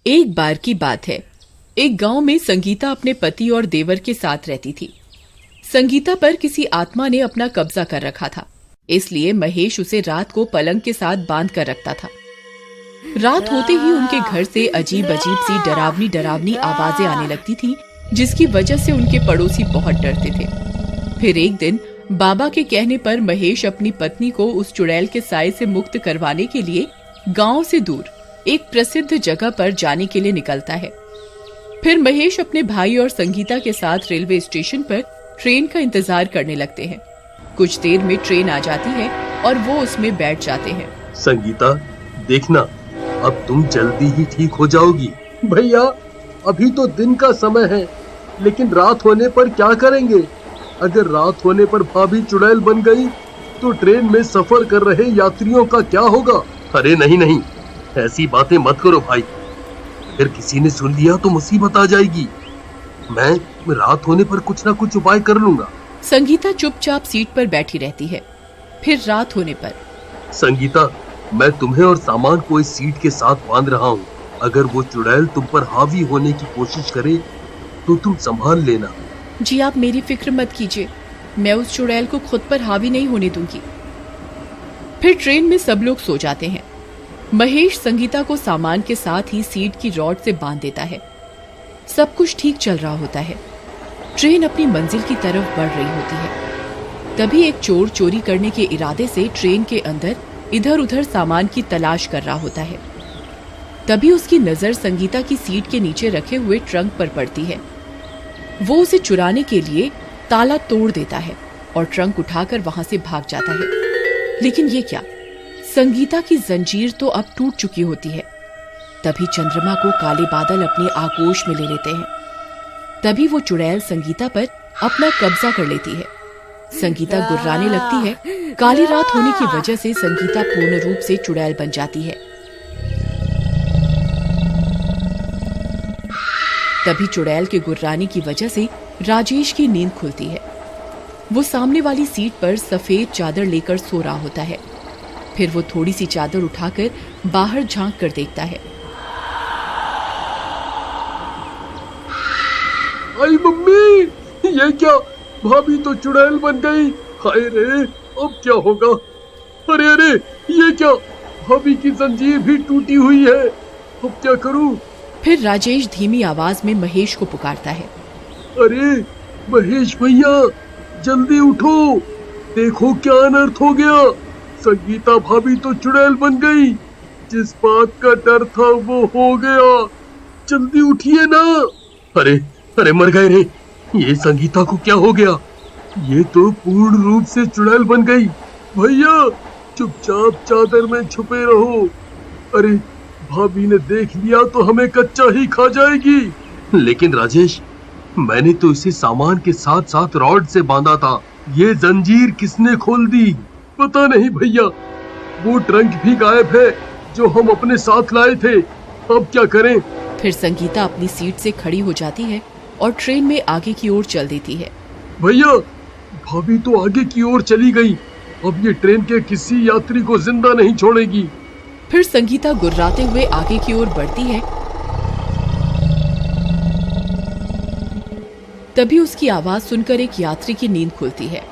एक बार की बात है। एक गांव में संगीता अपने पति और देवर के साथ रहती थी। संगीता पर किसी आत्मा ने अपना कब्जा कर रखा था, इसलिए महेश उसे रात को पलंग के साथ बांध कर रखता था। रात होते ही उनके घर से अजीब अजीब सी डरावनी डरावनी आवाजें आने लगती थीं, जिसकी वजह से उनके पड़ोसी बहुत डरते थे। फिर एक दिन बाबा के कहने पर महेश अपनी पत्नी को उस चुड़ैल के साए से मुक्त करवाने के लिए गांव से दूर एक प्रसिद्ध जगह पर जाने के लिए निकलता है। फिर महेश अपने भाई और संगीता के साथ रेलवे स्टेशन पर ट्रेन का इंतजार करने लगते हैं। कुछ देर में ट्रेन आ जाती है और वो उसमें बैठ जाते हैं। संगीता, देखना, अब तुम जल्दी ही ठीक हो जाओगी। भैया, अभी तो दिन का समय है, लेकिन रात होने पर क्या करेंगे? अगर रात होने पर भाभी चुड़ैल बन गई तो ट्रेन में सफर कर रहे यात्रियों का क्या होगा? अरे नहीं नहीं, ऐसी बातें मत करो भाई। अगर किसी ने सुन लिया तो मुसीबत आ जाएगी। मैं रात होने पर कुछ ना कुछ उपाय कर लूंगा। संगीता चुपचाप सीट पर बैठी रहती है। फिर रात होने पर संगीता, मैं तुम्हें और सामान को इस सीट के साथ बांध रहा हूँ। अगर वो चुड़ैल तुम पर हावी होने की कोशिश करे तो तुम संभाल लेना। जी, आप मेरी फिक्र मत कीजिए, मैं उस चुड़ैल को खुद पर हावी नहीं होने दूंगी। फिर ट्रेन में सब लोग सो जाते हैं। महेश संगीता को सामान के साथ ही सीट की रॉड से बांध देता है। सब कुछ ठीक चल रहा होता है। ट्रेन अपनी मंजिल की तरफ बढ़ रही होती है। तभी एक चोर चोरी करने के इरादे से ट्रेन के अंदर इधर उधर सामान की तलाश कर रहा होता है। तभी उसकी नजर संगीता की सीट के नीचे रखे हुए ट्रंक पर पड़ती है। वो उसे चुराने के लिए ताला तोड़ देता है और ट्रंक उठाकर वहां से भाग जाता है। लेकिन ये क्या, संगीता की जंजीर तो अब टूट चुकी होती है। तभी चंद्रमा को काले बादल अपने आगोश में ले लेते हैं। तभी वो चुड़ैल संगीता पर अपना कब्जा कर लेती है। संगीता गुर्राने लगती है। काली रात होने की वजह से संगीता पूर्ण रूप से चुड़ैल बन जाती है। तभी चुड़ैल के गुर्राने की वजह से राजेश की नींद खुलती है। वो सामने वाली सीट पर सफेद चादर लेकर सो रहा होता है। फिर वो थोड़ी सी चादर उठाकर बाहर झांक कर देखता है। आई मम्मी, ये क्या? भाभी तो चुड़ैल बन गई। हाय रे, अब क्या होगा? अरे अरे, ये क्या? भाभी की जंजीर भी टूटी हुई है। अब क्या करूं? फिर राजेश धीमी आवाज में महेश को पुकारता है। अरे महेश भैया, जल्दी उठो, देखो क्या अनर्थ हो गया। संगीता भाभी तो चुड़ैल बन गई। जिस बात का डर था वो हो गया। जल्दी उठिए ना। अरे अरे, मर गए रे। ये संगीता को क्या हो गया? ये तो पूर्ण रूप से चुड़ैल बन गई। भैया, चुपचाप चादर में छुपे रहो। अरे, भाभी ने देख लिया तो हमें कच्चा ही खा जाएगी। लेकिन राजेश, मैंने तो इसे सामान के साथ साथ रॉड से बांधा था। ये जंजीर किसने खोल दी? पता नहीं भैया। वो ट्रंक भी गायब है जो हम अपने साथ लाए थे। अब क्या करें? फिर संगीता अपनी सीट से खड़ी हो जाती है और ट्रेन में आगे की ओर चल देती है। भैया, भाभी तो आगे की ओर चली गई। अब ये ट्रेन के किसी यात्री को जिंदा नहीं छोड़ेगी। फिर संगीता गुर्राते हुए आगे की ओर बढ़ती है। तभी उसकी आवाज सुनकर एक यात्री की नींद खुलती है।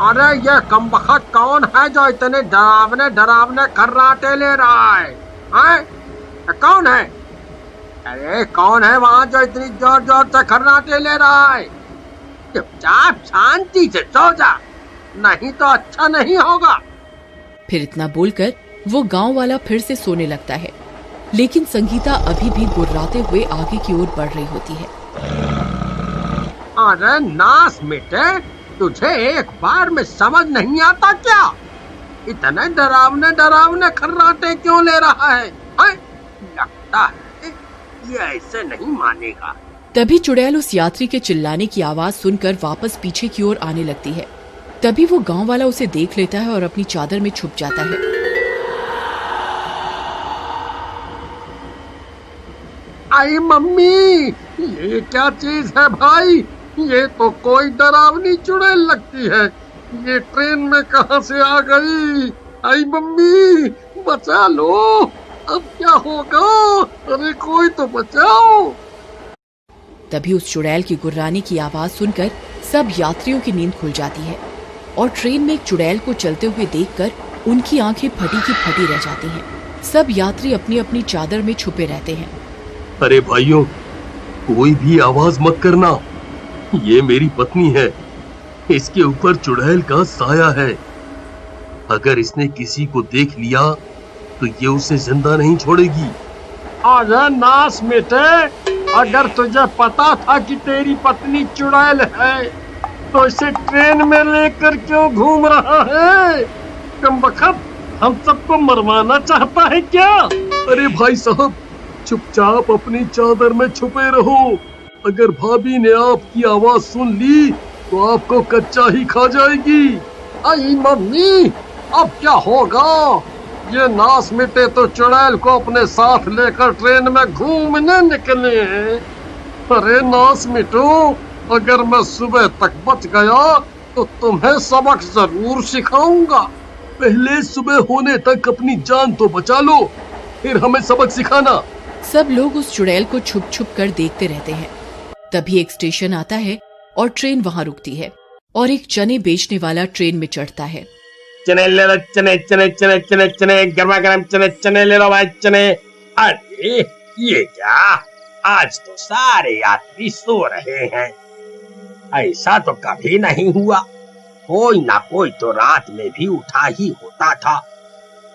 अरे ये कमबख्त कौन है जो इतने डरावने डरावने खर्राटे ले रहा है? कौन है? अरे कौन है वहाँ जो इतनी जोर जोर से खर्राटे ले रहा है? चुपचाप शांति से सो जा, नहीं तो अच्छा नहीं होगा। फिर इतना बोलकर वो गांव वाला फिर से सोने लगता है। लेकिन संगीता अभी भी गुर्राते हुए आगे की ओर बढ़ रही होती है। अरे नास मिटे, तुझे एक बार में समझ नहीं आता क्या? इतने डरावने डरावने खर्राटे क्यों ले रहा है? लगता है ये ऐसे नहीं मानेगा। तभी चुड़ैल उस यात्री के चिल्लाने की आवाज सुनकर वापस पीछे की ओर आने लगती है। तभी वो गांव वाला उसे देख लेता है और अपनी चादर में छुप जाता है। आई मम्मी, ये क्या चीज है भाई? ये तो कोई डरावनी चुड़ैल लगती है। ये ट्रेन में कहां से आ गई? आई मम्मी, बचा लो। अब क्या होगा? अरे कोई तो बचाओ। तभी उस चुड़ैल की गुर्राने की आवाज सुनकर सब यात्रियों की नींद खुल जाती है और ट्रेन में एक चुड़ैल को चलते हुए देखकर उनकी आंखें फटी की फटी रह जाती हैं। सब यात्री अपनी अपनी चादर में छुपे रहते हैं। अरे भाइयों, कोई भी आवाज मत करना। ये मेरी पत्नी है, इसके ऊपर चुड़ैल का साया है। अगर इसने किसी को देख लिया तो ये उसे जिंदा नहीं छोड़ेगी। अरे नास मिटे, अगर तुझे पता था कि तेरी पत्नी चुड़ैल है तो इसे ट्रेन में लेकर क्यों घूम रहा है? कमबख्त, हम सबको मरवाना चाहता है क्या? अरे भाई साहब, चुपचाप अपनी चादर में छुपे रहो। अगर भाभी ने आपकी आवाज सुन ली तो आपको कच्चा ही खा जाएगी। आई मम्मी, अब क्या होगा? ये नास मिटे तो चुड़ैल को अपने साथ लेकर ट्रेन में घूमने निकले हैं। अरे नास मिटो, अगर मैं सुबह तक बच गया तो तुम्हें सबक जरूर सिखाऊंगा। पहले सुबह होने तक अपनी जान तो बचा लो, फिर हमें सबक सिखाना। सब लोग उस चुड़ैल को छुप छुप कर देखते रहते हैं। तभी एक स्टेशन आता है और ट्रेन वहां रुकती है और एक चने बेचने वाला ट्रेन में चढ़ता है। चने ले लो, चने चने चने चने चने, गर्मा गर्म चने चने ले लो भाई, चने। अरे ये क्या, आज तो सारे यात्री सो रहे हैं। ऐसा तो कभी नहीं हुआ, कोई ना कोई तो रात में भी उठा ही होता था।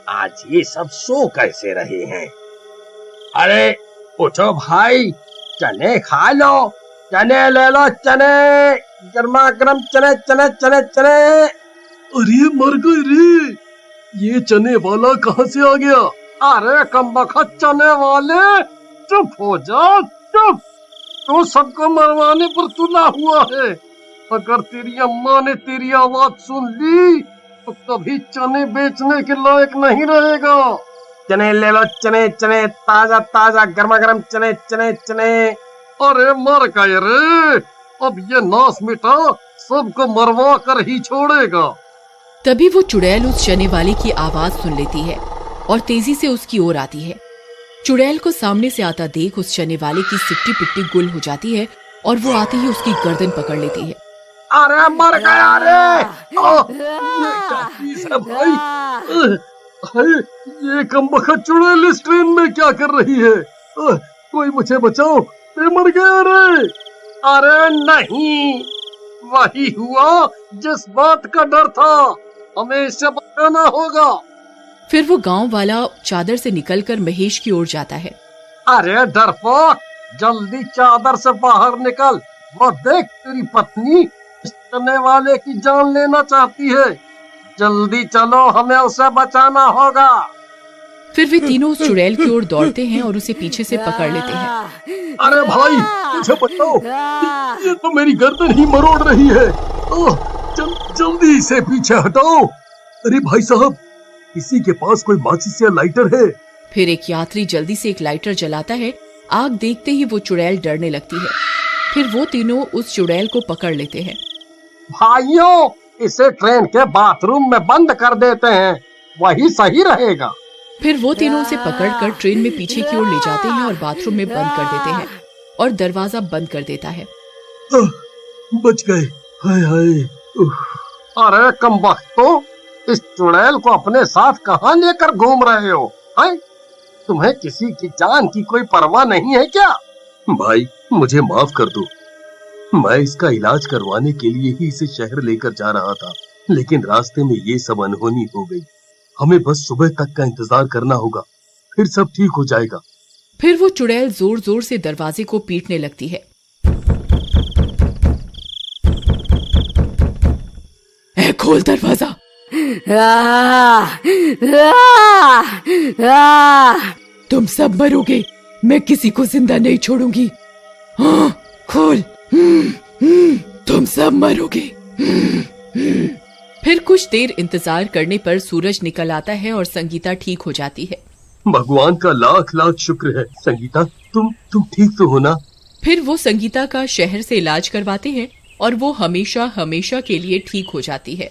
आज ये सब सो कैसे रहे हैं? अरे उठो भाई, चने खा लो, चने ले लो, चने गर्मा गर्म चने चने चने चने। अरे मर गए रे, ये चने वाला कहाँ से आ गया? अरे कमबख्त चने वाले, चुप हो जा, चुप। तू सबको मरवाने पर तुला हुआ है। अगर तेरी अम्मा ने तेरी आवाज सुन ली तो कभी चने बेचने के लायक नहीं रहेगा। चने ले लो, चने चने, ताजा ताजा गर्मा गर्म चने चने चने। अरे मर गए रे, अब ये नास मिटा सबको मरवा कर ही छोड़ेगा। तभी वो चुड़ैल उस चने वाले की आवाज सुन लेती है और तेजी से उसकी ओर आती है। चुड़ैल को सामने से आता देख उस चने वाले की सिट्टी पिट्टी गुल हो जाती है और वो आते ही उसकी गर्दन पकड़ लेती है। अरे मर गया रे! ये क्या चीज है भाई? हाय, ये कमबख्त चुड़ैल इस ट्रेन में क्या कर रही है? कोई मुझे बचाओ, मैं मर गया रे। अरे नहीं, वही हुआ जिस बात का डर था, हमें इससे बचाना होगा। फिर वो गांव वाला चादर से निकलकर महेश की ओर जाता है। अरे डरपोक, जल्दी चादर से बाहर निकल। वो देख, तेरी पत्नी इस चने वाले की जान लेना चाहती है। जल्दी चलो, हमें उसे बचाना होगा। फिर वे तीनों उस चुड़ैल की ओर दौड़ते हैं और उसे पीछे से पकड़ लेते हैं। अरे भाई, मुझे बचाओ, ये तो मेरी गर्दन ही मरोड़ रही है। जल्दी इसे पीछे हटाओ। अरे भाई साहब, किसी के पास कोई माचिस या लाइटर है? फिर एक यात्री जल्दी से एक लाइटर जलाता है। आग देखते ही वो चुड़ैल डरने लगती है। फिर वो तीनों उस चुड़ैल को पकड़ लेते हैं। भाइयों, इसे ट्रेन के बाथरूम में बंद कर देते हैं, वही सही रहेगा। फिर वो तीनों उसे पकड़कर ट्रेन में पीछे की ओर ले जाते हैं और बाथरूम में बंद कर देते हैं और दरवाजा बंद कर देता है। बच गए, हाय हाय। अरे कमबख्तो, इस चुड़ैल को अपने साथ कहाँ लेकर घूम रहे हो? हैं? तुम्हें किसी की जान की कोई परवाह नहीं है क्या? भाई मुझे माफ कर दो, मैं इसका इलाज करवाने के लिए ही इसे शहर लेकर जा रहा था, लेकिन रास्ते में ये सब अनहोनी हो गई। हमें बस सुबह तक का इंतजार करना होगा, फिर सब ठीक हो जाएगा। फिर वो चुड़ैल जोर जोर से दरवाजे को पीटने लगती है। ए, खोल दरवाजा। तुम सब मरोगे, मैं किसी को जिंदा नहीं छोड़ूंगी। हाँ, खोल। तुम सब मरोगे। फिर कुछ देर इंतजार करने पर सूरज निकल आता है और संगीता ठीक हो जाती है। भगवान का लाख लाख शुक्र है। संगीता, तुम ठीक तो हो ना? फिर वो संगीता का शहर से इलाज करवाते हैं और वो हमेशा हमेशा के लिए ठीक हो जाती है।